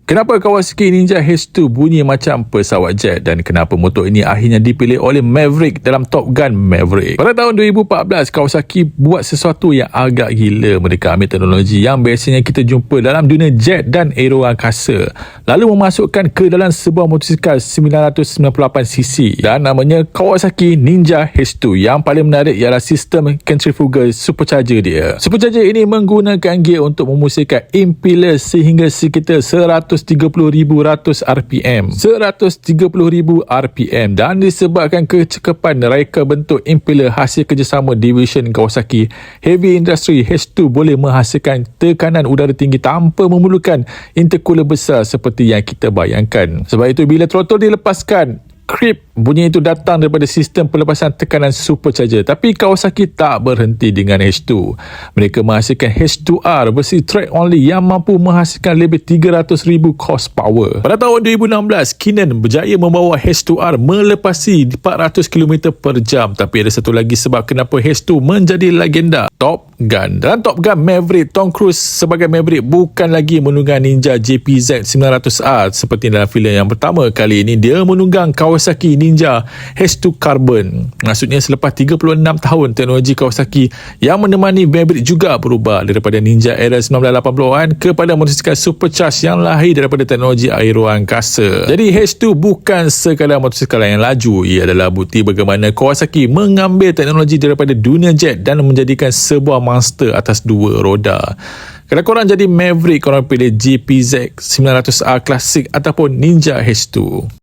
Kenapa Kawasaki Ninja H2 bunyi macam pesawat jet dan kenapa motor ini akhirnya dipilih oleh Maverick dalam Top Gun Maverick? Pada tahun 2014, Kawasaki buat sesuatu yang agak gila. Mereka ambil teknologi yang biasanya kita jumpa dalam dunia jet dan aero angkasa, lalu memasukkan ke dalam sebuah motosikal 998cc dan namanya Kawasaki Ninja H2. Yang paling menarik ialah sistem centrifugal supercharger dia. Supercharger ini menggunakan gear untuk memusingkan impeller sehingga sekitar 130,000 RPM dan disebabkan kecekapan reka bentuk impeller hasil kerjasama division Kawasaki Heavy Industry, H2 boleh menghasilkan tekanan udara tinggi tanpa memerlukan intercooler besar seperti yang kita bayangkan. Sebab itu bila throttle dilepaskan, creep bunyi itu datang daripada sistem pelepasan tekanan supercharger. Tapi Kawasaki tak berhenti dengan H2. Mereka menghasilkan H2R versi track only yang mampu menghasilkan lebih 300,000 horsepower. Pada tahun 2016, Kinan berjaya membawa H2R melepasi 400 km per jam. Tapi ada satu lagi sebab kenapa H2 menjadi legenda: Top Gun. Dalam Top Gun Maverick, Tom Cruise sebagai Maverick bukan lagi menunggang Ninja JPZ 900R seperti dalam filem yang pertama. Kali ini dia menunggang Kawasaki Ninja H2 Carbon. Maksudnya selepas 36 tahun, teknologi Kawasaki yang menemani Maverick juga berubah daripada Ninja era 1980-an kepada motosikal supercharged yang lahir daripada teknologi aero angkasa. Jadi H2 bukan sekadar motosikal yang laju, ia adalah bukti bagaimana Kawasaki mengambil teknologi daripada dunia jet dan menjadikan sebuah monster atas dua roda. Kalau korang jadi Maverick, korang pilih JPZ 900R Classic ataupun Ninja H2.